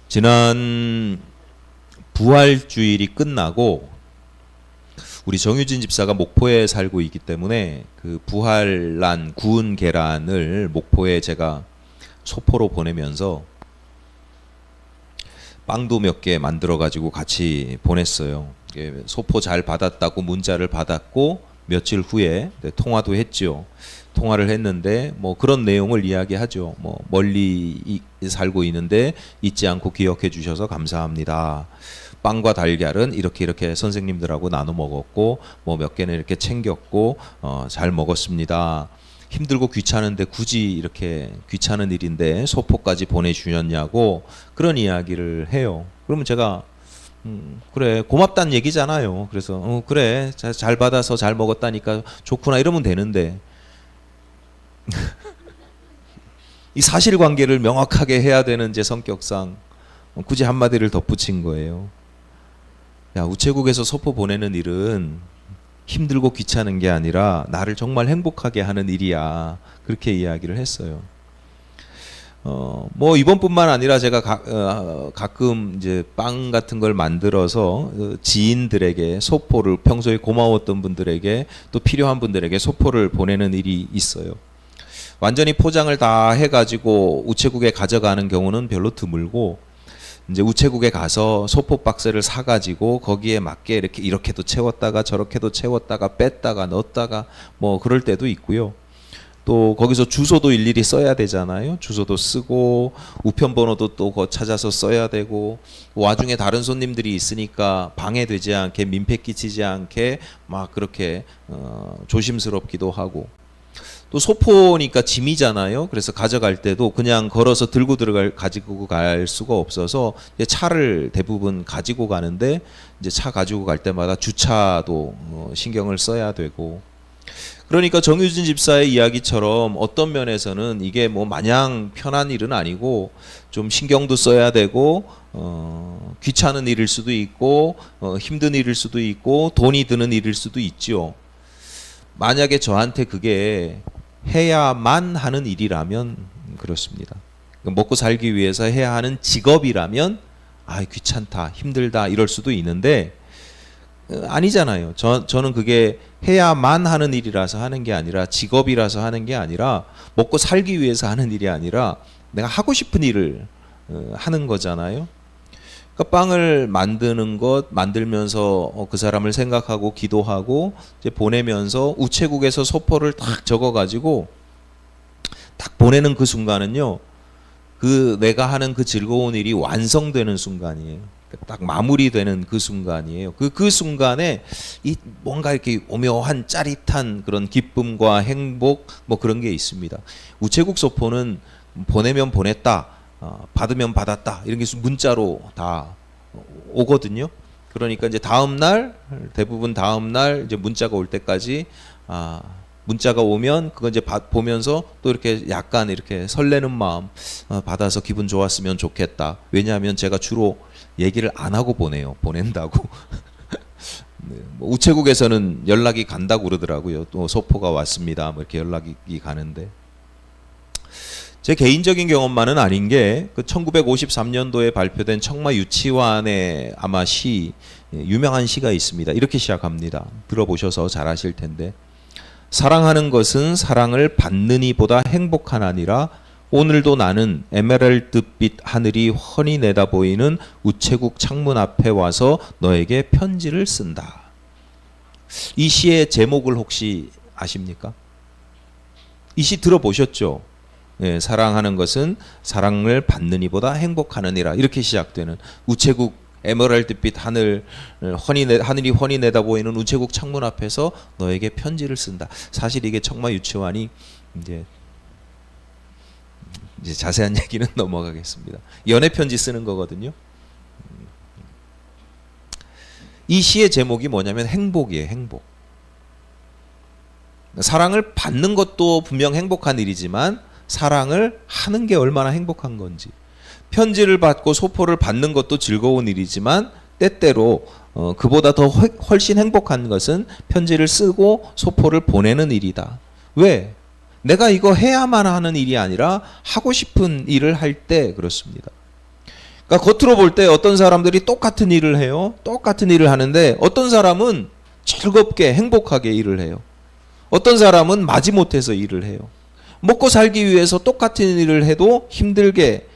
지난 부활주일이 끝나고 우리 정유진 집사가 목포에 살고 있기 때문에 그 부활난 구운 계란을 목포에 제가 소포로 보내면서 빵도 몇 개 만들어 가지고 같이 보냈어요. 소포 잘 받았다고 문자를 받았고 며칠 후에 통화도 했죠. 통화를 했는데 뭐 그런 내용을 이야기하죠. 뭐 멀리 살고 있는데 잊지 않고 기억해 주셔서 감사합니다. 빵과 달걀은 이렇게 선생님들하고 나눠 먹었고 뭐 몇 개는 이렇게 챙겼고 잘 먹었습니다. 힘들고 귀찮은데 굳이 이렇게 귀찮은 일인데 소포까지 보내주셨냐고 그런 이야기를 해요. 그러면 제가 그래 고맙다는 얘기잖아요. 그래서 그래 잘 받아서 잘 먹었다니까 좋구나 이러면 되는데 이 사실관계를 명확하게 해야 되는 제 성격상 굳이 한마디를 덧붙인 거예요. 야, 우체국에서 소포 보내는 일은 힘들고 귀찮은 게 아니라 나를 정말 행복하게 하는 일이야. 그렇게 이야기를 했어요. 뭐 이번뿐만 아니라 제가 가끔 이제 빵 같은 걸 만들어서 지인들에게 소포를 평소에 고마웠던 분들에게 또 필요한 분들에게 소포를 보내는 일이 있어요. 완전히 포장을 다 해가지고 우체국에 가져가는 경우는 별로 드물고 이제 우체국에 가서 소포 박스를 사가지고 거기에 맞게 이렇게도 채웠다가 저렇게도 채웠다가 뺐다가 넣었다가 뭐 그럴 때도 있고요. 또 거기서 주소도 일일이 써야 되잖아요. 주소도 쓰고 우편번호도 또 찾아서 써야 되고 와중에 다른 손님들이 있으니까 방해되지 않게 민폐 끼치지 않게 막 그렇게 조심스럽기도 하고 또 소포니까 짐이잖아요. 그래서 가져갈 때도 그냥 걸어서 가지고 갈 수가 없어서 이제 차를 대부분 가지고 가는데 이제 차 가지고 갈 때마다 주차도 신경을 써야 되고 그러니까 정유진 집사의 이야기처럼 어떤 면에서는 이게 뭐 마냥 편한 일은 아니고 좀 신경도 써야 되고 귀찮은 일일 수도 있고 힘든 일일 수도 있고 돈이 드는 일일 수도 있죠. 만약에 저한테 그게 해야만 하는 일이라면 그렇습니다. 먹고 살기 위해서 해야 하는 직업이라면 귀찮다 힘들다 이럴 수도 있는데 아니잖아요. 저는 그게 해야만 하는 일이라서 하는 게 아니라 직업이라서 하는 게 아니라 먹고 살기 위해서 하는 일이 아니라 내가 하고 싶은 일을 하는 거잖아요. 그러니까 빵을 만드는 것 만들면서 그 사람을 생각하고 기도하고 이제 보내면서 우체국에서 소포를 딱 적어가지고 딱 보내는 그 순간은요. 그 내가 하는 그 즐거운 일이 완성되는 순간이에요. 딱 마무리되는 그 순간이에요. 그 순간에 이 뭔가 이렇게 오묘한 짜릿한 그런 기쁨과 행복 뭐 그런 게 있습니다. 우체국 소포는 보내면 보냈다, 받으면 받았다 이런 게 문자로 다 오거든요. 그러니까 이제 대부분 다음 날 이제 문자가 올 때까지 문자가 오면 그거 이제 보면서 또 이렇게 약간 이렇게 설레는 마음 받아서 기분 좋았으면 좋겠다. 왜냐하면 제가 주로 얘기를 안 하고 보낸다고. 네, 뭐 우체국에서는 연락이 간다고 그러더라고요. 또 소포가 왔습니다. 뭐 이렇게 연락이 가는데 제 개인적인 경험만은 아닌 게 그 1953년도에 발표된 청마 유치환의 아마 유명한 시가 있습니다. 이렇게 시작합니다. 들어보셔서 잘 아실 텐데 사랑하는 것은 사랑을 받는 이보다 행복한 아니라 오늘도 나는 에메랄드빛 하늘이 훤히 내다보이는 우체국 창문 앞에 와서 너에게 편지를 쓴다. 이 시의 제목을 혹시 아십니까? 이 시 들어보셨죠? 네, 사랑하는 것은 사랑을 받는 이보다 행복하느니라 이렇게 시작되는 우체국 에메랄드빛 하늘이 훤히 내다보이는 우체국 창문 앞에서 너에게 편지를 쓴다. 사실 이게 청마 유치환이 이제 자세한 얘기는 넘어가겠습니다. 연애 편지 쓰는 거거든요. 이 시의 제목이 뭐냐면 행복이에요. 행복. 사랑을 받는 것도 분명 행복한 일이지만 사랑을 하는 게 얼마나 행복한 건지. 편지를 받고 소포를 받는 것도 즐거운 일이지만 때때로 그보다 더 훨씬 행복한 것은 편지를 쓰고 소포를 보내는 일이다. 왜? 내가 이거 해야만 하는 일이 아니라 하고 싶은 일을 할 때 그렇습니다. 그러니까 겉으로 볼 때 어떤 사람들이 똑같은 일을 해요. 똑같은 일을 하는데 어떤 사람은 즐겁게 행복하게 일을 해요. 어떤 사람은 마지못해서 일을 해요. 먹고 살기 위해서 똑같은 일을 해도 힘들게,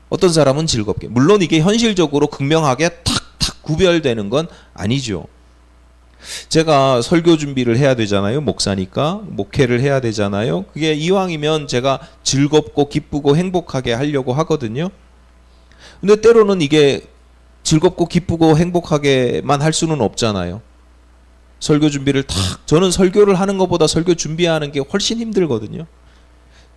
어떤 사람은 즐겁게. 물론 이게 현실적으로 극명하게 탁탁 구별되는 건 아니죠. 제가 설교 준비를 해야 되잖아요. 목사니까 목회를 해야 되잖아요. 그게 이왕이면 제가 즐겁고 기쁘고 행복하게 하려고 하거든요. 근데 때로는 이게 즐겁고 기쁘고 행복하게만 할 수는 없잖아요. 설교 준비를 저는 설교를 하는 것보다 설교 준비하는 게 훨씬 힘들거든요.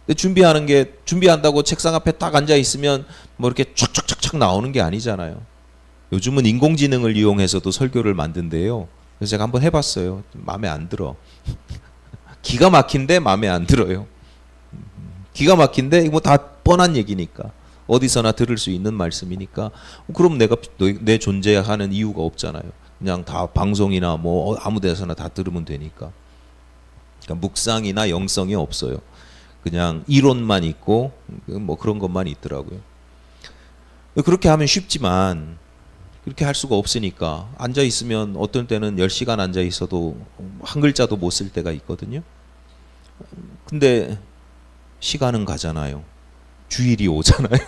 근데 준비한다고 책상 앞에 딱 앉아 있으면 뭐 이렇게 촥촥촥촥 나오는 게 아니잖아요. 요즘은 인공지능을 이용해서도 설교를 만든대요. 그래서 제가 한번 해봤어요. 마음에 안 들어. 기가 막힌데 마음에 안 들어요. 기가 막힌데 이거 다 뻔한 얘기니까. 어디서나 들을 수 있는 말씀이니까. 그럼 내가 내 존재하는 이유가 없잖아요. 그냥 다 방송이나 뭐 아무 데서나 다 들으면 되니까. 그러니까 묵상이나 영성이 없어요. 그냥 이론만 있고 뭐 그런 것만 있더라고요. 그렇게 하면 쉽지만 그렇게 할 수가 없으니까 앉아 있으면 어떤 때는 10시간 앉아 있어도 한 글자도 못 쓸 때가 있거든요. 근데 시간은 가잖아요. 주일이 오잖아요.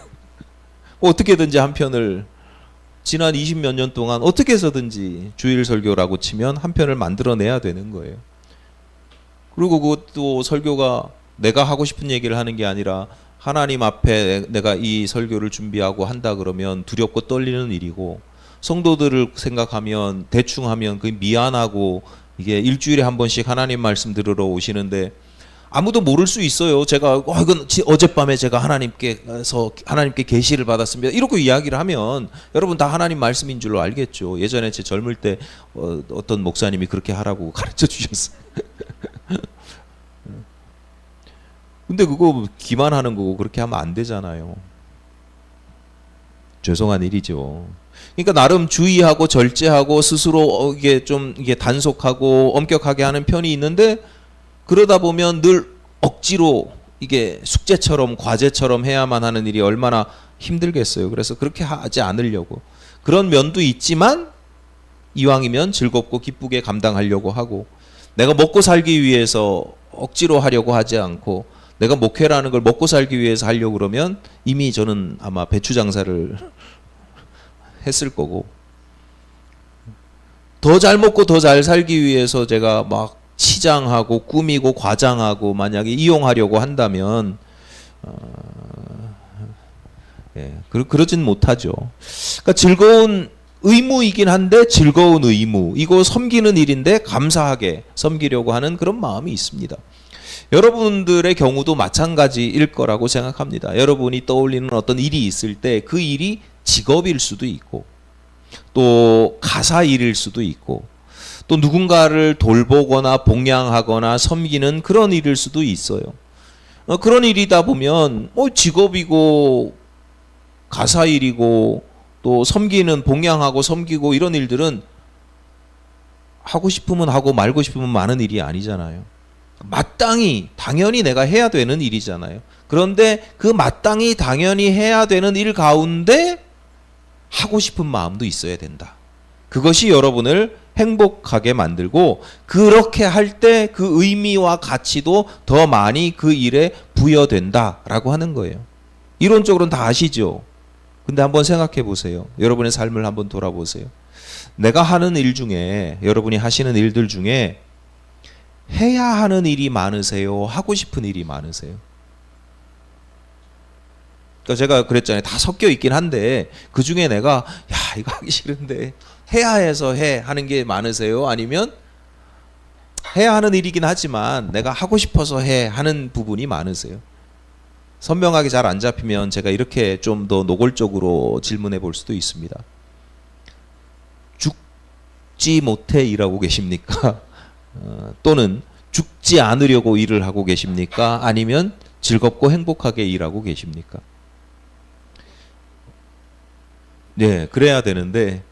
어떻게든지 한 편을 지난 20몇 년 동안 어떻게 해서든지 주일 설교라고 치면 한 편을 만들어내야 되는 거예요. 그리고 그것도 설교가 내가 하고 싶은 얘기를 하는 게 아니라 하나님 앞에 내가 이 설교를 준비하고 한다 그러면 두렵고 떨리는 일이고, 성도들을 생각하면 대충 하면 그게 미안하고, 이게 일주일에 한 번씩 하나님 말씀 들으러 오시는데 아무도 모를 수 있어요. 제가 이건 어젯밤에 제가 하나님께 계시를 받았습니다. 이렇게 이야기를 하면 여러분 다 하나님 말씀인 줄로 알겠죠. 예전에 제 젊을 때 어떤 목사님이 그렇게 하라고 가르쳐 주셨어요. 근데 그거 기만하는 거고 그렇게 하면 안 되잖아요. 죄송한 일이죠. 그러니까 나름 주의하고 절제하고 스스로 이게 단속하고 엄격하게 하는 편이 있는데, 그러다 보면 늘 억지로 이게 숙제처럼 과제처럼 해야만 하는 일이 얼마나 힘들겠어요. 그래서 그렇게 하지 않으려고. 그런 면도 있지만 이왕이면 즐겁고 기쁘게 감당하려고 하고, 내가 먹고 살기 위해서 억지로 하려고 하지 않고, 내가 목회라는 걸 먹고 살기 위해서 하려고 그러면 이미 저는 아마 배추 장사를 했을 거고, 더 잘 먹고 더 잘 살기 위해서 제가 막 치장하고 꾸미고 과장하고 만약에 이용하려고 한다면 그러진 못하죠. 그러니까 즐거운 의무이긴 한데 즐거운 의무, 이거 섬기는 일인데 감사하게 섬기려고 하는 그런 마음이 있습니다. 여러분들의 경우도 마찬가지일 거라고 생각합니다. 여러분이 떠올리는 어떤 일이 있을 때 그 일이 직업일 수도 있고 또 가사 일일 수도 있고 또 누군가를 돌보거나 봉양하거나 섬기는 그런 일일 수도 있어요. 그런 일이다 보면 직업이고 가사 일이고 또 섬기는 봉양하고 섬기고 이런 일들은 하고 싶으면 하고 말고 싶으면 마는 일이 아니잖아요. 마땅히 당연히 내가 해야 되는 일이잖아요. 그런데 그 마땅히 당연히 해야 되는 일 가운데 하고 싶은 마음도 있어야 된다. 그것이 여러분을 행복하게 만들고, 그렇게 할 때 그 의미와 가치도 더 많이 그 일에 부여된다라고 하는 거예요. 이론적으로는 다 아시죠? 근데 한번 생각해 보세요. 여러분의 삶을 한번 돌아보세요. 내가 하는 일 중에, 여러분이 하시는 일들 중에 해야 하는 일이 많으세요? 하고 싶은 일이 많으세요? 그러니까 제가 그랬잖아요. 다 섞여 있긴 한데 그 중에 내가 이거 하기 싫은데 해야 해서 하는 게 많으세요? 아니면 해야 하는 일이긴 하지만 내가 하고 싶어서 하는 부분이 많으세요? 선명하게 잘 안 잡히면 제가 이렇게 좀 더 노골적으로 질문해 볼 수도 있습니다. 죽지 못해 일하고 계십니까? 또는 죽지 않으려고 일을 하고 계십니까? 아니면 즐겁고 행복하게 일하고 계십니까? 네, 그래야 되는데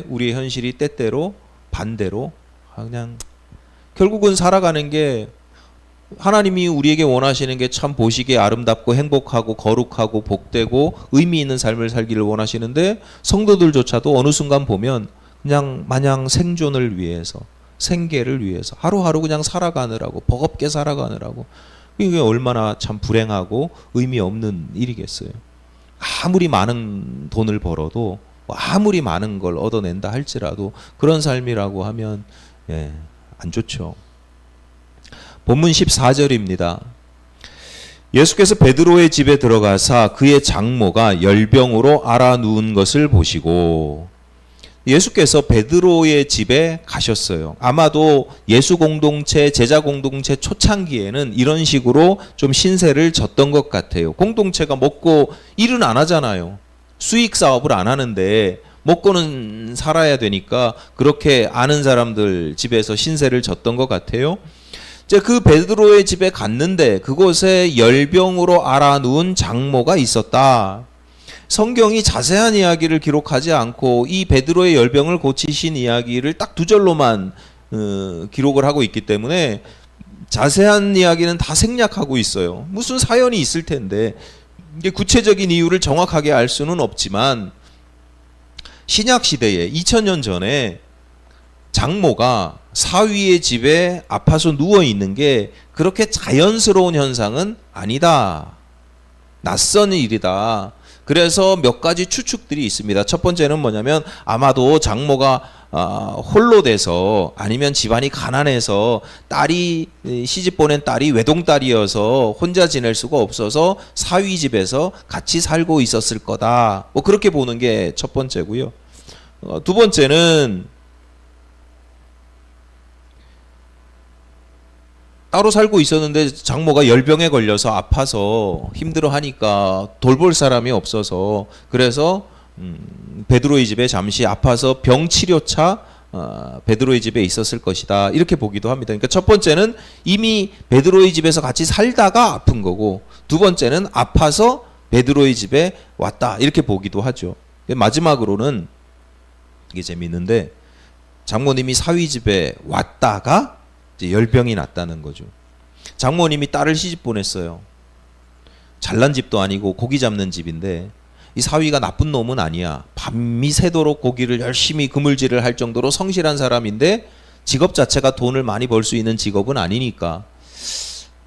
우리의 현실이 때때로 반대로 그냥 결국은 살아가는 게 하나님이 우리에게 원하시는 게 참 보시기에 아름답고 행복하고 거룩하고 복되고 의미 있는 삶을 살기를 원하시는데 성도들조차도 어느 순간 보면 그냥 마냥 생존을 위해서 생계를 위해서 하루하루 그냥 살아가느라고 버겁게 살아가느라고 이게 얼마나 참 불행하고 의미 없는 일이겠어요. 아무리 많은 돈을 벌어도 아무리 많은 걸 얻어낸다 할지라도 그런 삶이라고 하면 안 좋죠. 본문 14절입니다. 예수께서 베드로의 집에 들어가사 그의 장모가 열병으로 앓아 누운 것을 보시고 예수께서 베드로의 집에 가셨어요. 아마도 예수 공동체, 제자 공동체 초창기에는 이런 식으로 좀 신세를 졌던 것 같아요. 공동체가 먹고 일은 안 하잖아요. 수익 사업을 안 하는데 먹고는 살아야 되니까 그렇게 아는 사람들 집에서 신세를 졌던 것 같아요. 이제 그 베드로의 집에 갔는데 그곳에 열병으로 앓아 누운 장모가 있었다. 성경이 자세한 이야기를 기록하지 않고 이 베드로의 열병을 고치신 이야기를 딱 두 절로만 기록을 하고 있기 때문에 자세한 이야기는 다 생략하고 있어요. 무슨 사연이 있을 텐데 이게 구체적인 이유를 정확하게 알 수는 없지만 신약 시대에 2000년 전에 장모가 사위의 집에 아파서 누워 있는 게 그렇게 자연스러운 현상은 아니다. 낯선 일이다. 그래서 몇 가지 추측들이 있습니다. 첫 번째는 뭐냐면 아마도 장모가 홀로 돼서 아니면 집안이 가난해서 딸이 시집 보낸 딸이 외동딸이어서 혼자 지낼 수가 없어서 사위 집에서 같이 살고 있었을 거다. 뭐 그렇게 보는 게 첫 번째고요. 두 번째는 따로 살고 있었는데 장모가 열병에 걸려서 아파서 힘들어하니까 돌볼 사람이 없어서 그래서 베드로의 집에 잠시 아파서 병치료차 베드로의 집에 있었을 것이다. 이렇게 보기도 합니다. 그러니까 첫 번째는 이미 베드로의 집에서 같이 살다가 아픈 거고 두 번째는 아파서 베드로의 집에 왔다. 이렇게 보기도 하죠. 마지막으로는 이게 재미있는데 장모님이 사위 집에 왔다가 이제 열병이 났다는 거죠. 장모님이 딸을 시집 보냈어요. 잘난 집도 아니고 고기 잡는 집인데 이 사위가 나쁜 놈은 아니야. 밤이 새도록 고기를 열심히 그물질을 할 정도로 성실한 사람인데 직업 자체가 돈을 많이 벌 수 있는 직업은 아니니까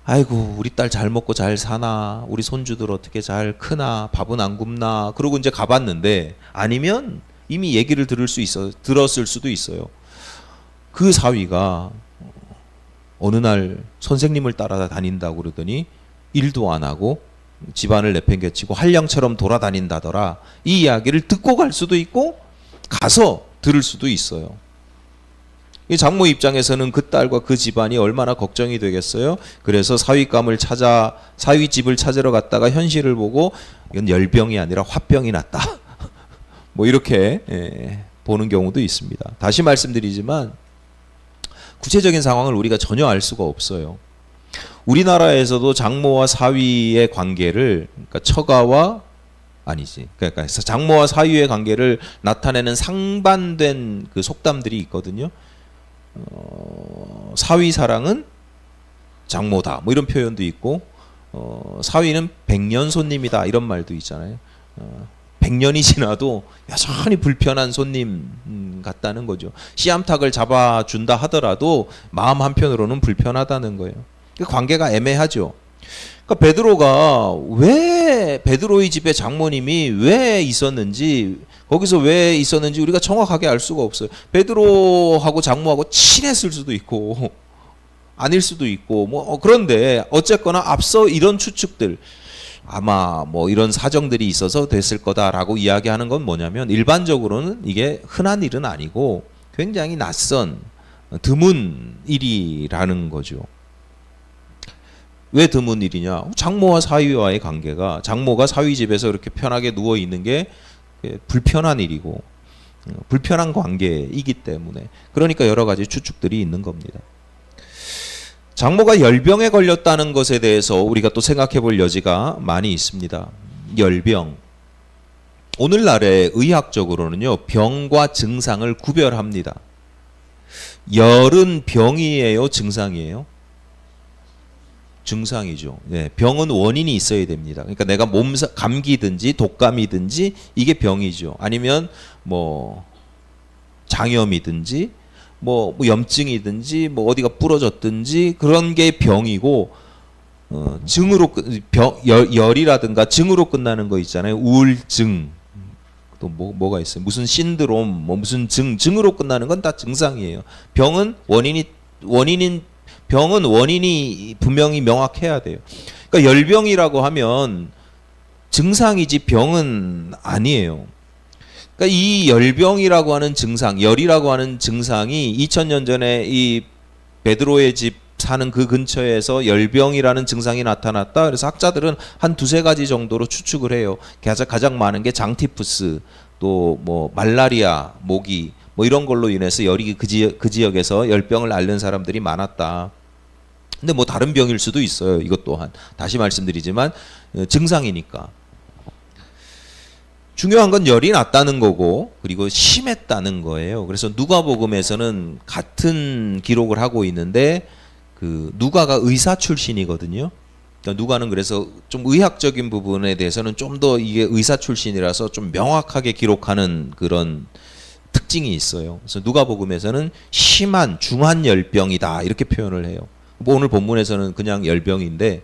아이고 우리 딸 잘 먹고 잘 사나 우리 손주들 어떻게 잘 크나 밥은 안 굶나 그러고 이제 가봤는데 아니면 이미 얘기를 들었을 수도 있어요. 그 사위가 어느 날 선생님을 따라다닌다고 그러더니 일도 안 하고 집안을 내팽개치고 한량처럼 돌아다닌다더라. 이 이야기를 듣고 갈 수도 있고 가서 들을 수도 있어요. 이 장모 입장에서는 그 딸과 그 집안이 얼마나 걱정이 되겠어요. 그래서 사위감을 찾아 사위 집을 찾으러 갔다가 현실을 보고 이건 열병이 아니라 화병이 났다. 뭐 이렇게 보는 경우도 있습니다. 다시 말씀드리지만 구체적인 상황을 우리가 전혀 알 수가 없어요. 우리나라에서도 장모와 사위의 관계를 그러니까 처가와 그러니까 장모와 사위의 관계를 나타내는 상반된 그 속담들이 있거든요. 사위 사랑은 장모다 뭐 이런 표현도 있고 사위는 백년 손님이다 이런 말도 있잖아요. 100년이 지나도 여전히 불편한 손님 같다는 거죠. 씨암탉을 잡아준다 하더라도 마음 한편으로는 불편하다는 거예요. 그 관계가 애매하죠. 그러니까 베드로가 왜 베드로의 집에 장모님이 왜 있었는지 거기서 왜 있었는지 우리가 정확하게 알 수가 없어요. 베드로하고 장모하고 친했을 수도 있고 아닐 수도 있고 뭐 그런데 어쨌거나 앞서 이런 추측들 아마 뭐 이런 사정들이 있어서 됐을 거다라고 이야기하는 건 뭐냐면 일반적으로는 이게 흔한 일은 아니고 굉장히 낯선 드문 일이라는 거죠. 왜 드문 일이냐? 장모와 사위와의 관계가 장모가 사위 집에서 이렇게 편하게 누워 있는 게 불편한 일이고 불편한 관계이기 때문에 그러니까 여러 가지 추측들이 있는 겁니다. 장모가 열병에 걸렸다는 것에 대해서 우리가 또 생각해 볼 여지가 많이 있습니다. 열병. 오늘날의 의학적으로는요, 병과 증상을 구별합니다. 열은 병이에요, 증상이에요? 증상이죠. 네, 병은 원인이 있어야 됩니다. 그러니까 내가 감기든지 독감이든지 이게 병이죠. 아니면 뭐 장염이든지 뭐 염증이든지 뭐 어디가 부러졌든지 그런 게 병이고, 증으로 열이라든가 증으로 끝나는 거 있잖아요. 우울증, 또 뭐가 있어요? 무슨 신드롬, 뭐 무슨 증으로 끝나는 건 다 증상이에요. 병은 원인이 분명히 명확해야 돼요. 그러니까 열병이라고 하면 증상이지 병은 아니에요. 그러니까 이 열병이라고 하는 증상, 열이라고 하는 증상이 2000년 전에 이 베드로의 집 사는 그 근처에서 열병이라는 증상이 나타났다. 그래서 학자들은 한 두세 가지 정도로 추측을 해요. 가장 많은 게 장티푸스, 또 뭐 말라리아, 모기, 뭐 이런 걸로 인해서 열이 그 지역에서 열병을 앓는 사람들이 많았다. 근데 뭐 다른 병일 수도 있어요. 이것 또한 다시 말씀드리지만 증상이니까. 중요한 건 열이 났다는 거고, 그리고 심했다는 거예요. 그래서 누가복음에서는 같은 기록을 하고 있는데, 그 누가가 의사 출신이거든요. 그러니까 누가는 그래서 좀 의학적인 부분에 대해서는 좀 더 이게 의사 출신이라서 좀 명확하게 기록하는 그런 특징이 있어요. 그래서 누가복음에서는 심한 중한 열병이다 이렇게 표현을 해요. 뭐 오늘 본문에서는 그냥 열병인데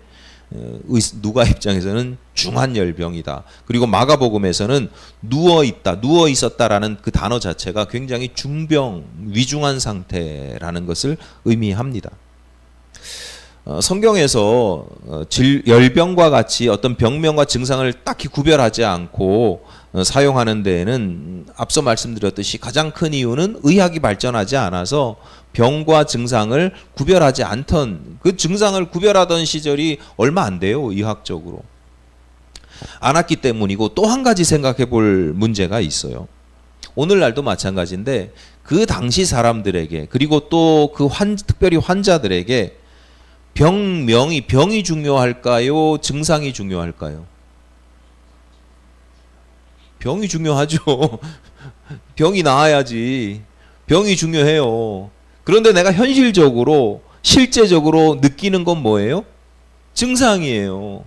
누가 입장에서는 중한 열병이다. 그리고 마가복음에서는 누워 있었다라는 그 단어 자체가 굉장히 중병, 위중한 상태라는 것을 의미합니다. 성경에서 열병과 같이 어떤 병명과 증상을 딱히 구별하지 않고 사용하는 데에는 앞서 말씀드렸듯이 가장 큰 이유는 의학이 발전하지 않아서 병과 증상을 구별하지 않던, 그 증상을 구별하던 시절이 얼마 안 돼요. 의학적으로 않았기 때문이고, 또 한 가지 생각해 볼 문제가 있어요. 오늘날도 마찬가지인데 그 당시 사람들에게, 그리고 또 그 특별히 환자들에게 병이 중요할까요? 증상이 중요할까요? 병이 중요하죠. 병이 나아야지. 병이 중요해요. 그런데 내가 현실적으로, 실제적으로 느끼는 건 뭐예요? 증상이에요.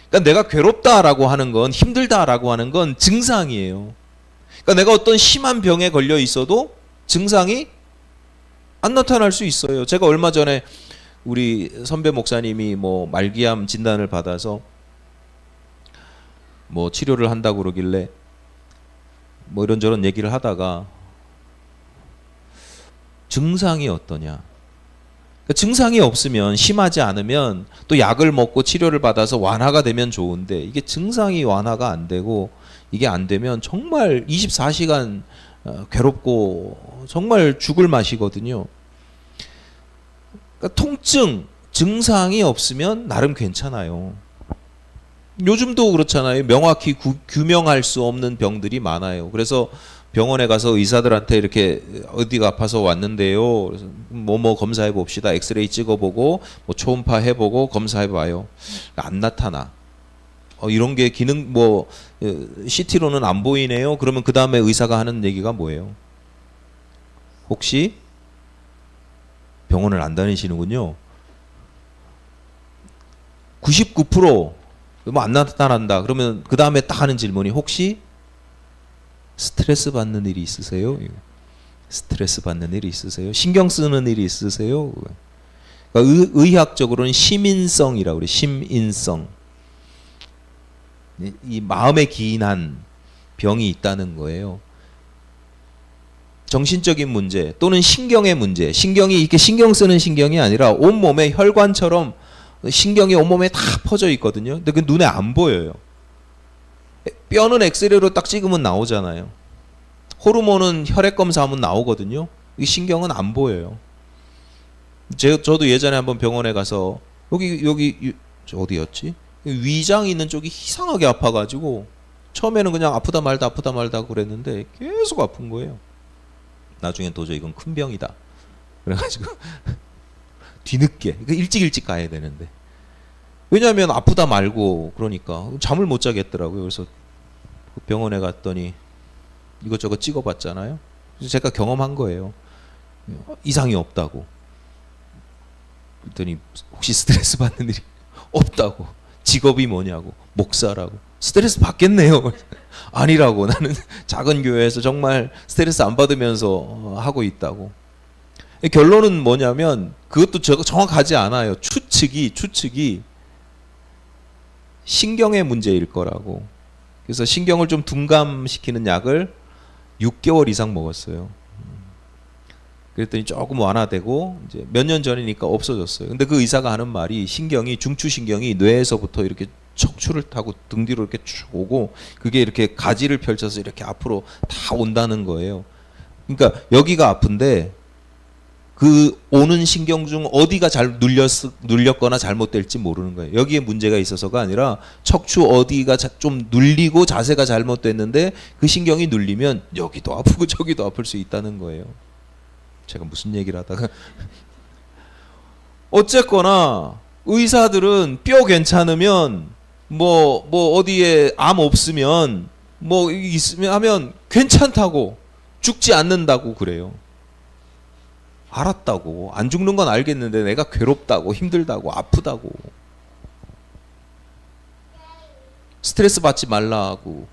그러니까 내가 괴롭다라고 하는 건, 힘들다라고 하는 건 증상이에요. 그러니까 내가 어떤 심한 병에 걸려 있어도 증상이 안 나타날 수 있어요. 제가 얼마 전에 우리 선배 목사님이 뭐 말기암 진단을 받아서 뭐 치료를 한다고 그러길래 뭐 이런저런 얘기를 하다가 증상이 어떠냐. 그러니까 증상이 없으면, 심하지 않으면 또 약을 먹고 치료를 받아서 완화가 되면 좋은데, 이게 증상이 완화가 안 되고 이게 안 되면 정말 24시간 괴롭고 정말 죽을 맛이거든요. 그러니까 통증, 증상이 없으면 나름 괜찮아요. 요즘도 그렇잖아요. 명확히 규명할 수 없는 병들이 많아요. 그래서 병원에 가서 의사들한테 이렇게 어디가 아파서 왔는데요. 그래서 뭐 검사해 봅시다. 엑스레이 찍어보고 뭐 초음파 해보고 검사해봐요. 안 나타나. 이런 게 기능 뭐 CT로는 안 보이네요. 그러면 그 다음에 의사가 하는 얘기가 뭐예요? 혹시 병원을 안 다니시는군요. 99% 뭐 안 나타난다. 그러면 그 다음에 딱 하는 질문이 혹시 스트레스 받는 일이 있으세요? 스트레스 받는 일이 있으세요? 신경 쓰는 일이 있으세요? 그러니까 의학적으로는 심인성이라고 그래요. 심인성. 이 마음에 기인한 병이 있다는 거예요. 정신적인 문제 또는 신경의 문제. 신경이 이렇게 신경 쓰는 신경이 아니라 온몸에 혈관처럼 신경이 온몸에 다 퍼져 있거든요. 근데 그 눈에 안 보여요. 뼈는 엑스레이로 딱 찍으면 나오잖아요. 호르몬은 혈액 검사하면 나오거든요. 이 신경은 안 보여요. 저도 예전에 한번 병원에 가서 여기 어디였지? 위장 있는 쪽이 이상하게 아파가지고 처음에는 그냥 아프다 말다 그랬는데 계속 아픈 거예요. 나중엔 도저히 이건 큰 병이다. 그래가지고 뒤늦게 일찍 가야 되는데, 왜냐하면 아프다 말고 그러니까 잠을 못 자겠더라고요. 그래서 그 병원에 갔더니 이것저것 찍어봤잖아요. 그래서 제가 경험한 거예요. 이상이 없다고. 그랬더니 혹시 스트레스 받는 일이 없다고. 직업이 뭐냐고. 목사라고. 스트레스 받겠네요. 아니라고. 나는 작은 교회에서 정말 스트레스 안 받으면서 하고 있다고. 결론은 뭐냐면 그것도 정확하지 않아요. 추측이 신경의 문제일 거라고. 그래서 신경을 좀 둔감시키는 약을 6개월 이상 먹었어요. 그랬더니 조금 완화되고 이제 몇 년 전이니까 없어졌어요. 근데 그 의사가 하는 말이 중추신경이 뇌에서부터 이렇게 척추를 타고 등 뒤로 이렇게 쭉 오고 그게 이렇게 가지를 펼쳐서 이렇게 앞으로 다 온다는 거예요. 그러니까 여기가 아픈데 그 오는 신경 중 어디가 눌렸거나 잘못될지 모르는 거예요. 여기에 문제가 있어서가 아니라 척추 어디가 좀 눌리고 자세가 잘못됐는데 그 신경이 눌리면 여기도 아프고 저기도 아플 수 있다는 거예요. 제가 무슨 얘기를 하다가 어쨌거나 의사들은 뼈 괜찮으면 뭐 어디에 암 없으면 뭐 있으면 하면 괜찮다고 죽지 않는다고 그래요. 알았다고. 안 죽는 건 알겠는데 내가 괴롭다고 힘들다고 아프다고 스트레스 받지 말라고.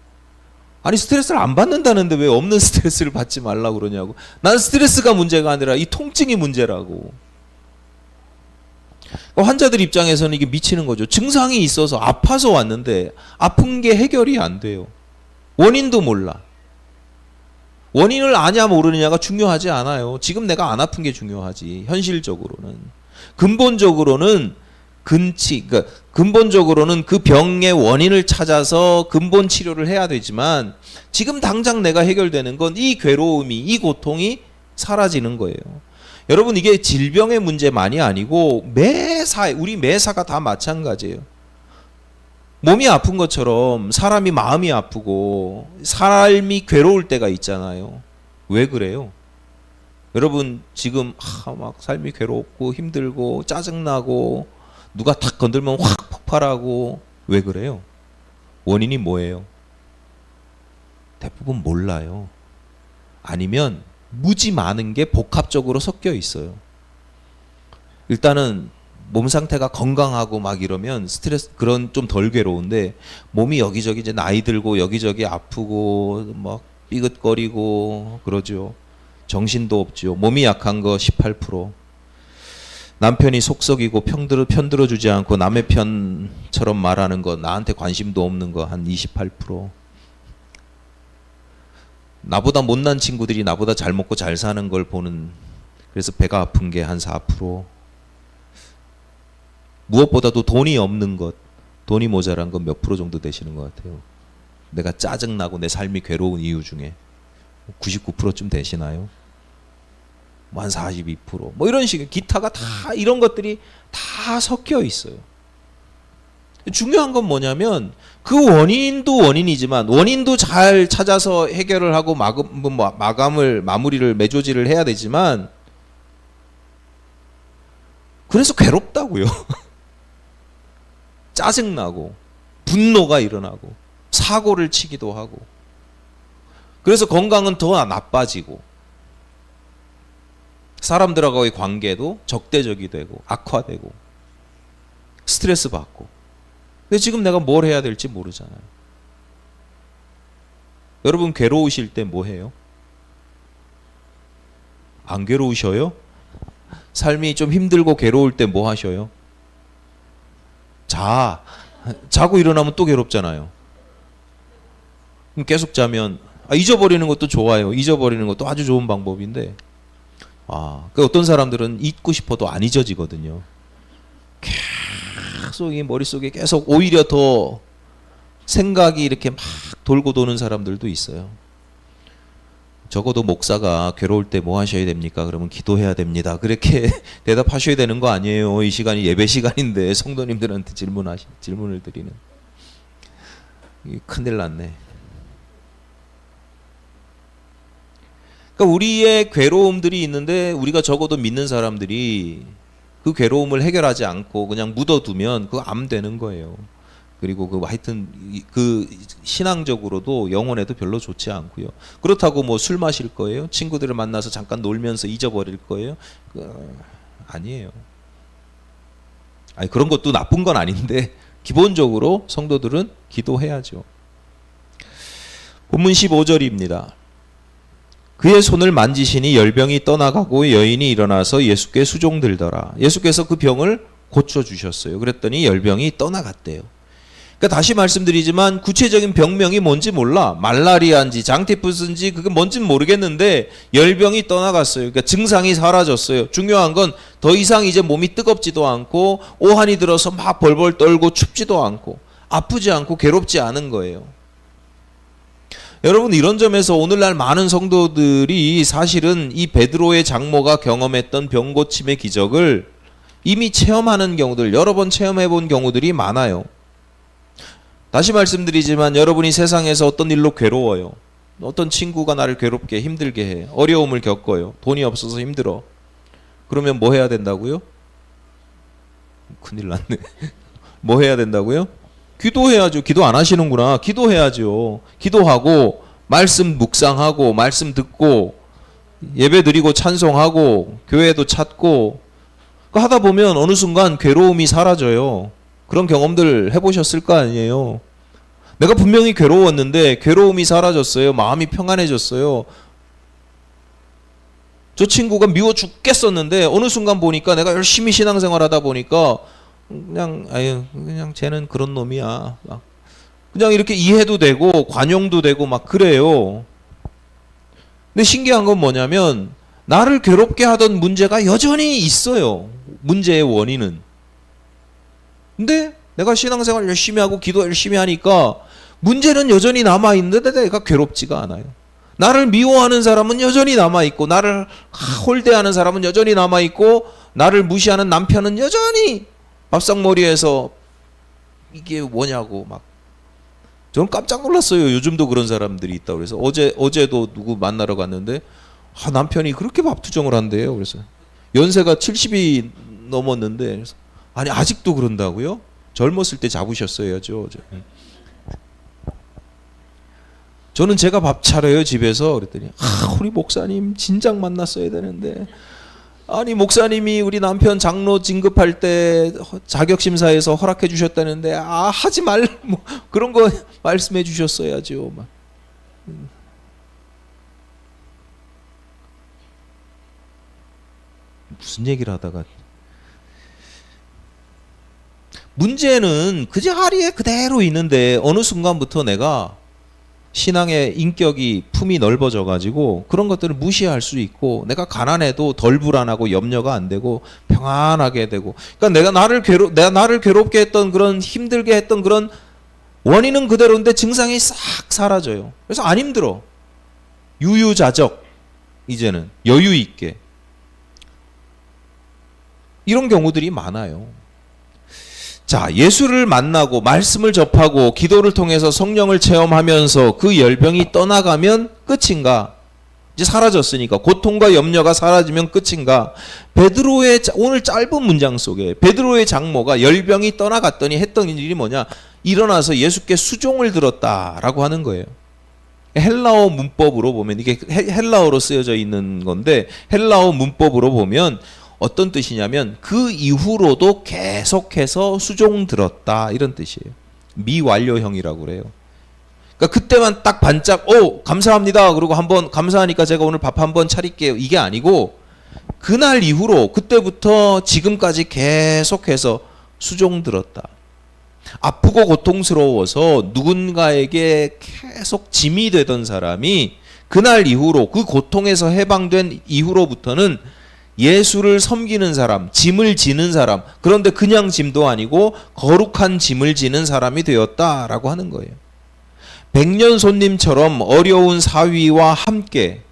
아니 스트레스를 안 받는다는데 왜 없는 스트레스를 받지 말라고 그러냐고. 난 스트레스가 문제가 아니라 이 통증이 문제라고. 환자들 입장에서는 이게 미치는 거죠. 증상이 있어서 아파서 왔는데 아픈 게 해결이 안 돼요. 원인도 몰라. 원인을 아냐 모르느냐가 중요하지 않아요. 지금 내가 안 아픈 게 중요하지. 현실적으로는. 근본적으로는 그러니까 근본적으로는 그 병의 원인을 찾아서 근본 치료를 해야 되지만 지금 당장 내가 해결되는 건 이 괴로움이, 이 고통이 사라지는 거예요. 여러분 이게 질병의 문제만이 아니고 우리 매사가 다 마찬가지예요. 몸이 아픈 것처럼 사람이 마음이 아프고 삶이 괴로울 때가 있잖아요. 왜 그래요? 여러분 지금 막 삶이 괴롭고 힘들고 짜증나고 누가 탁 건들면 확 폭발하고 왜 그래요? 원인이 뭐예요? 대부분 몰라요. 아니면 무지 많은 게 복합적으로 섞여 있어요. 일단은 몸 상태가 건강하고 막 이러면 스트레스 그런 좀 덜 괴로운데 몸이 여기저기 이제 나이 들고 여기저기 아프고 막 삐긋거리고 그러죠. 정신도 없죠. 몸이 약한 거 18%. 남편이 속썩이고 편들어 주지 않고 남의 편처럼 말하는 거, 나한테 관심도 없는 거 한 28%. 나보다 못난 친구들이 나보다 잘 먹고 잘 사는 걸 보는, 그래서 배가 아픈 게 한 4%. 무엇보다도 돈이 없는 것, 돈이 모자란 건 몇 프로 정도 되시는 것 같아요. 내가 짜증나고 내 삶이 괴로운 이유 중에 99%쯤 되시나요? 한 42%. 뭐 이런 식의 기타가 다 이런 것들이 다 섞여 있어요. 중요한 건 뭐냐면 그 원인도 원인이지만 원인도 잘 찾아서 해결을 하고 마무리를 매조지를 해야 되지만 그래서 괴롭다고요. 짜증나고 분노가 일어나고 사고를 치기도 하고 그래서 건강은 더 나빠지고 사람들하고의 관계도 적대적이 되고 악화되고 스트레스 받고. 근데 지금 내가 뭘 해야 될지 모르잖아요. 여러분 괴로우실 때 뭐 해요? 안 괴로우셔요? 삶이 좀 힘들고 괴로울 때 뭐 하셔요? 자고 일어나면 또 괴롭잖아요. 그럼 계속 자면 잊어버리는 것도 좋아요. 잊어버리는 것도 아주 좋은 방법인데 그 어떤 사람들은 잊고 싶어도 안 잊어지거든요. 계속 이 머릿속에 계속 오히려 더 생각이 이렇게 막 돌고 도는 사람들도 있어요. 적어도 목사가 괴로울 때 뭐 하셔야 됩니까? 그러면 기도해야 됩니다. 그렇게 대답하셔야 되는 거 아니에요. 이 시간이 예배 시간인데 성도님들한테 질문을 드리는. 큰일 났네. 그러니까 우리의 괴로움들이 있는데 우리가 적어도 믿는 사람들이 그 괴로움을 해결하지 않고 그냥 묻어두면 그거 암 되는 거예요. 그리고 그 하여튼 그 신앙적으로도 영혼에도 별로 좋지 않고요. 그렇다고 뭐 술 마실 거예요? 친구들을 만나서 잠깐 놀면서 잊어버릴 거예요? 아니에요. 아니 그런 것도 나쁜 건 아닌데 기본적으로 성도들은 기도해야죠. 본문 15절입니다. 그의 손을 만지시니 열병이 떠나가고 여인이 일어나서 예수께 수종들더라. 예수께서 그 병을 고쳐주셨어요. 그랬더니 열병이 떠나갔대요. 그러니까 다시 말씀드리지만 구체적인 병명이 뭔지 몰라. 말라리아인지 장티푸스인지 그게 뭔지는 모르겠는데 열병이 떠나갔어요. 그러니까 증상이 사라졌어요. 중요한 건 더 이상 이제 몸이 뜨겁지도 않고 오한이 들어서 막 벌벌 떨고 춥지도 않고 아프지 않고 괴롭지 않은 거예요. 여러분 이런 점에서 오늘날 많은 성도들이 사실은 이 베드로의 장모가 경험했던 병고침의 기적을 이미 체험하는 경우들, 여러 번 체험해 본 경우들이 많아요. 다시 말씀드리지만 여러분이 세상에서 어떤 일로 괴로워요. 어떤 친구가 나를 괴롭게 힘들게 해. 어려움을 겪어요. 돈이 없어서 힘들어. 그러면 뭐 해야 된다고요? 큰일 났네. 뭐 해야 된다고요? 기도해야죠. 기도 안 하시는구나. 기도해야죠. 기도하고 말씀 묵상하고 말씀 듣고 예배 드리고 찬송하고 교회도 찾고 하다 보면 어느 순간 괴로움이 사라져요. 그런 경험들 해보셨을 거 아니에요. 내가 분명히 괴로웠는데 괴로움이 사라졌어요. 마음이 평안해졌어요. 저 친구가 미워 죽겠었는데 어느 순간 보니까 내가 열심히 신앙생활 하다 보니까 그냥 쟤는 그런 놈이야. 그냥 이렇게 이해도 되고 관용도 되고 막 그래요. 근데 신기한 건 뭐냐면 나를 괴롭게 하던 문제가 여전히 있어요. 문제의 원인은. 근데 내가 신앙생활 열심히 하고 기도 열심히 하니까 문제는 여전히 남아있는데 내가 괴롭지가 않아요. 나를 미워하는 사람은 여전히 남아있고 나를 홀대하는 사람은 여전히 남아있고 나를 무시하는 남편은 여전히 밥상머리에서 이게 뭐냐고 막 저는 깜짝 놀랐어요. 요즘도 그런 사람들이 있다고 그래서 어제도 누구 만나러 갔는데 남편이 그렇게 밥투정을 한대요. 그래서 연세가 70이 넘었는데 그래서 아니 아직도 그런다고요? 젊었을 때 잡으셨어야죠. 저는 제가 밥 차려요 집에서. 그랬더니 우리 목사님 진작 만났어야 되는데 아니 목사님이 우리 남편 장로 진급할 때 자격심사에서 허락해 주셨다는데 하지 말 뭐 그런 거 말씀해 주셨어야죠. 막. 무슨 얘기를 하다가 문제는 그 자리에 그대로 있는데 어느 순간부터 내가 신앙의 인격이 품이 넓어져 가지고 그런 것들을 무시할 수 있고 내가 가난해도 덜 불안하고 염려가 안 되고 평안하게 되고 그러니까 내가 나를 괴롭게 했던 그런 힘들게 했던 그런 원인은 그대로인데 증상이 싹 사라져요. 그래서 안 힘들어. 유유자적 이제는 여유 있게 이런 경우들이 많아요. 자, 예수를 만나고 말씀을 접하고 기도를 통해서 성령을 체험하면서 그 열병이 떠나가면 끝인가? 이제 사라졌으니까 고통과 염려가 사라지면 끝인가? 베드로의 오늘 짧은 문장 속에 베드로의 장모가 열병이 떠나갔더니 했던 일이 뭐냐? 일어나서 예수께 수종을 들었다라고 하는 거예요. 헬라어 문법으로 보면 이게 헬라어로 쓰여져 있는 건데 헬라어 문법으로 보면 어떤 뜻이냐면 그 이후로도 계속해서 수종 들었다 이런 뜻이에요. 미완료형이라고 그래요. 그러니까 그때만 딱 반짝 감사합니다 그러고 한번 감사하니까 제가 오늘 밥 한번 차릴게요 이게 아니고 그날 이후로 그때부터 지금까지 계속해서 수종 들었다. 아프고 고통스러워서 누군가에게 계속 짐이 되던 사람이 그날 이후로 그 고통에서 해방된 이후로부터는 예수를 섬기는 사람, 짐을 지는 사람, 그런데 그냥 짐도 아니고 거룩한 짐을 지는 사람이 되었다라고 하는 거예요. 백년 손님처럼 어려운 사위와 함께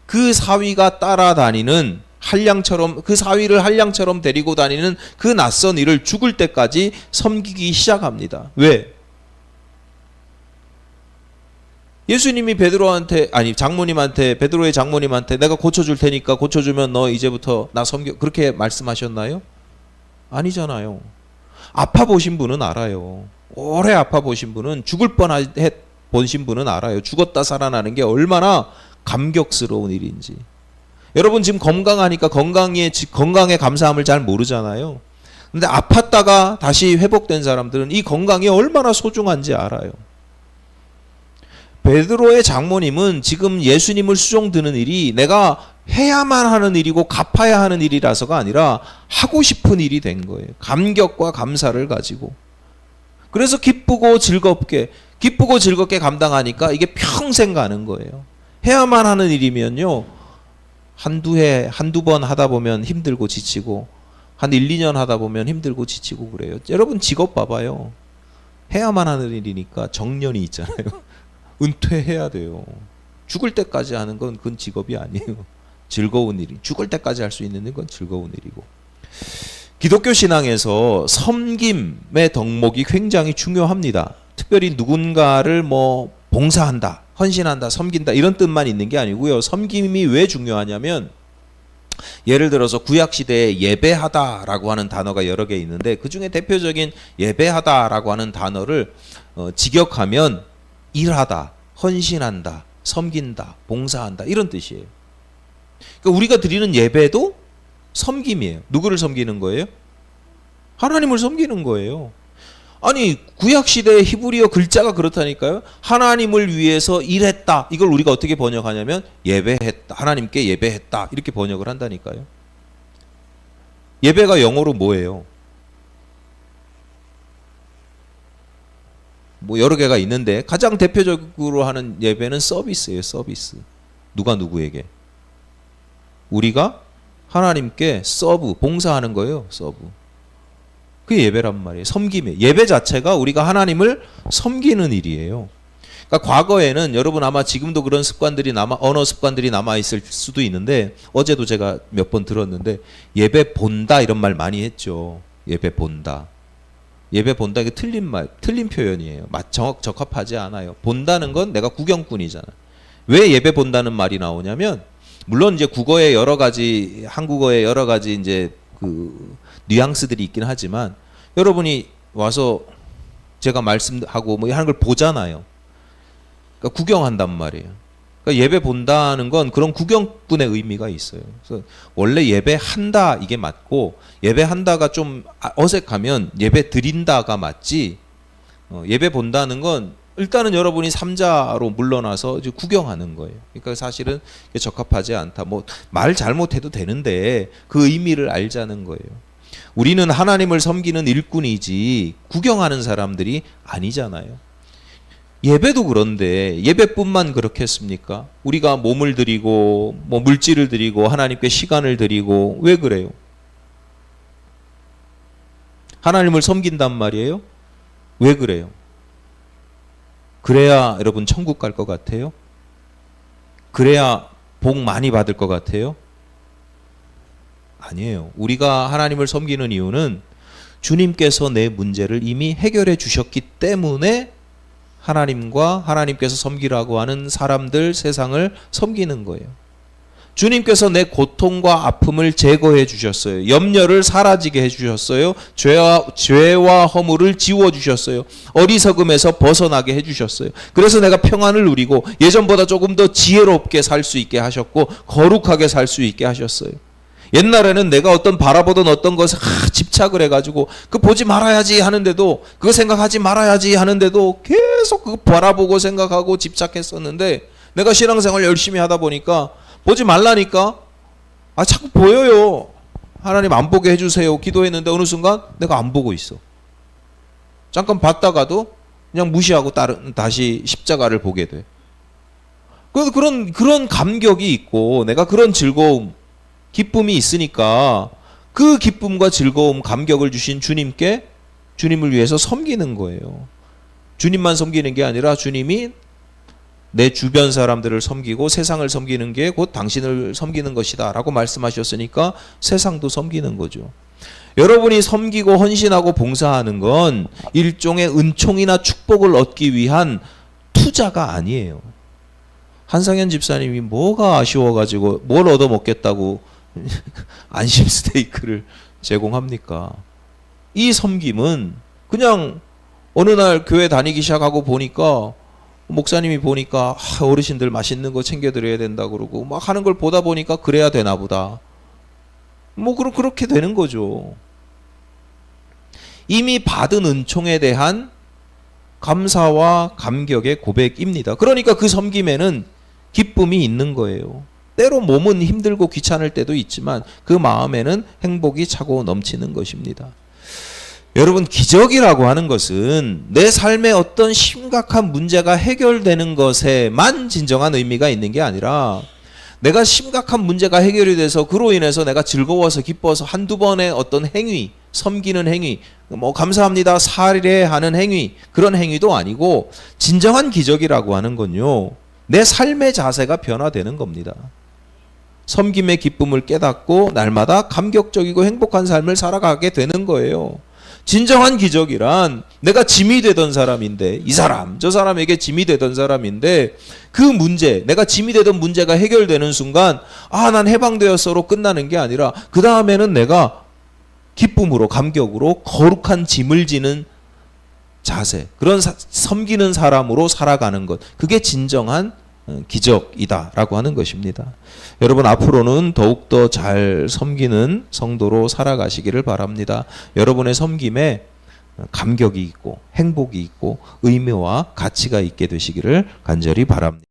그 사위가 따라다니는 한량처럼 그 사위를 한량처럼 데리고 다니는 그 낯선 이를 죽을 때까지 섬기기 시작합니다. 왜? 예수님이 장모님한테 베드로의 장모님한테 내가 고쳐줄 테니까 고쳐주면 너 이제부터 나 섬겨 그렇게 말씀하셨나요? 아니잖아요. 아파 보신 분은 알아요. 오래 아파 보신 분은 죽을 뻔해 보신 분은 알아요. 죽었다 살아나는 게 얼마나 감격스러운 일인지. 여러분 지금 건강하니까 건강에 감사함을 잘 모르잖아요. 근데 아팠다가 다시 회복된 사람들은 이 건강이 얼마나 소중한지 알아요. 베드로의 장모님은 지금 예수님을 수종드는 일이 내가 해야만 하는 일이고 갚아야 하는 일이라서가 아니라 하고 싶은 일이 된 거예요. 감격과 감사를 가지고. 그래서 기쁘고 즐겁게 감당하니까 이게 평생 가는 거예요. 해야만 하는 일이면요. 한두 번 하다 보면 힘들고 지치고 한 1, 2년 하다 보면 힘들고 지치고 그래요. 여러분 직업 봐봐요. 해야만 하는 일이니까 정년이 있잖아요. 은퇴해야 돼요. 죽을 때까지 하는 건 그건 직업이 아니에요. 즐거운 일이. 죽을 때까지 할 수 있는 건 즐거운 일이고. 기독교 신앙에서 섬김의 덕목이 굉장히 중요합니다. 특별히 누군가를 봉사한다, 헌신한다, 섬긴다 이런 뜻만 있는 게 아니고요. 섬김이 왜 중요하냐면 예를 들어서 구약 시대에 예배하다라고 하는 단어가 여러 개 있는데 그 중에 대표적인 예배하다라고 하는 단어를 직역하면 일하다, 헌신한다, 섬긴다, 봉사한다 이런 뜻이에요. 그러니까 우리가 드리는 예배도 섬김이에요. 누구를 섬기는 거예요? 하나님을 섬기는 거예요. 아니 구약 시대의 히브리어 글자가 그렇다니까요. 하나님을 위해서 일했다. 이걸 우리가 어떻게 번역하냐면 예배했다. 하나님께 예배했다. 이렇게 번역을 한다니까요. 예배가 영어로 뭐예요? 여러 개가 있는데 가장 대표적으로 하는 예배는 서비스예요. 서비스. 누가 누구에게? 우리가 하나님께 서브, 봉사하는 거예요. 서브. 그게 예배란 말이에요. 섬김이에요. 예배 자체가 우리가 하나님을 섬기는 일이에요. 그러니까 과거에는 여러분 아마 지금도 그런 습관들이 언어 습관들이 남아있을 수도 있는데 어제도 제가 몇 번 들었는데 예배 본다 이런 말 많이 했죠. 예배 본다. 예배 본다 이게 틀린 표현이에요. 적합하지 않아요. 본다는 건 내가 구경꾼이잖아. 왜 예배 본다는 말이 나오냐면 물론 이제 국어에 여러 가지 한국어에 여러 가지 이제 그 뉘앙스들이 있긴 하지만 여러분이 와서 제가 말씀하고 하는 걸 보잖아요. 그러니까 구경한단 말이에요. 그러니까 예배 본다는 건 그런 구경꾼의 의미가 있어요. 그래서 원래 예배한다 이게 맞고 예배한다가 좀 어색하면 예배 드린다가 맞지. 예배 본다는 건 일단은 여러분이 삼자로 물러나서 이제 구경하는 거예요. 그러니까 사실은 적합하지 않다. 말 잘못해도 되는데 그 의미를 알자는 거예요. 우리는 하나님을 섬기는 일꾼이지 구경하는 사람들이 아니잖아요. 예배도 그런데 예배뿐만 그렇겠습니까? 우리가 몸을 드리고 물질을 드리고 하나님께 시간을 드리고 왜 그래요? 하나님을 섬긴단 말이에요? 왜 그래요? 그래야 여러분 천국 갈 것 같아요? 그래야 복 많이 받을 것 같아요? 아니에요. 우리가 하나님을 섬기는 이유는 주님께서 내 문제를 이미 해결해 주셨기 때문에 하나님과 하나님께서 섬기라고 하는 사람들, 세상을 섬기는 거예요. 주님께서 내 고통과 아픔을 제거해 주셨어요. 염려를 사라지게 해 주셨어요. 죄와 허물을 지워 주셨어요. 어리석음에서 벗어나게 해 주셨어요. 그래서 내가 평안을 누리고 예전보다 조금 더 지혜롭게 살 수 있게 하셨고 거룩하게 살 수 있게 하셨어요. 옛날에는 내가 바라보던 어떤 것에 집착을 해가지고 그거 보지 말아야지 하는데도 그거 생각하지 말아야지 하는데도 계속 그거 바라보고 생각하고 집착했었는데 내가 신앙생활 열심히 하다 보니까 보지 말라니까 자꾸 보여요. 하나님 안 보게 해주세요. 기도했는데 어느 순간 내가 안 보고 있어. 잠깐 봤다가도 그냥 무시하고 다시 십자가를 보게 돼. 그런 감격이 있고 내가 그런 즐거움, 기쁨이 있으니까 그 기쁨과 즐거움, 감격을 주신 주님을 위해서 섬기는 거예요. 주님만 섬기는 게 아니라 주님이 내 주변 사람들을 섬기고 세상을 섬기는 게 곧 당신을 섬기는 것이다 라고 말씀하셨으니까 세상도 섬기는 거죠. 여러분이 섬기고 헌신하고 봉사하는 건 일종의 은총이나 축복을 얻기 위한 투자가 아니에요. 한상현 집사님이 뭐가 아쉬워가지고 뭘 얻어먹겠다고 안심 스테이크를 제공합니까? 이 섬김은 그냥 어느 날 교회 다니기 시작하고 보니까 목사님이 보니까 어르신들 맛있는 거 챙겨드려야 된다 그러고 막 하는 걸 보다 보니까 그래야 되나 보다. 뭐 그렇게 되는 거죠. 이미 받은 은총에 대한 감사와 감격의 고백입니다. 그러니까 그 섬김에는 기쁨이 있는 거예요. 때로 몸은 힘들고 귀찮을 때도 있지만 그 마음에는 행복이 차고 넘치는 것입니다. 여러분, 기적이라고 하는 것은 내 삶에 어떤 심각한 문제가 해결되는 것에만 진정한 의미가 있는 게 아니라 내가 심각한 문제가 해결이 돼서 그로 인해서 내가 즐거워서 기뻐서 한두 번의 어떤 행위, 섬기는 행위, 뭐 감사합니다, 살례하는 행위, 그런 행위도 아니고 진정한 기적이라고 하는 건요, 내 삶의 자세가 변화되는 겁니다. 섬김의 기쁨을 깨닫고 날마다 감격적이고 행복한 삶을 살아가게 되는 거예요. 진정한 기적이란 내가 짐이 되던 사람인데, 이 사람 저 사람에게 짐이 되던 사람인데 그 문제, 내가 짐이 되던 문제가 해결되는 순간 난 해방되었어로 끝나는 게 아니라 그 다음에는 내가 기쁨으로 감격으로 거룩한 짐을 지는 자세, 그런 섬기는 사람으로 살아가는 것, 그게 진정한 기적이다라고 하는 것입니다. 여러분, 앞으로는 더욱더 잘 섬기는 성도로 살아가시기를 바랍니다. 여러분의 섬김에 감격이 있고 행복이 있고 의미와 가치가 있게 되시기를 간절히 바랍니다.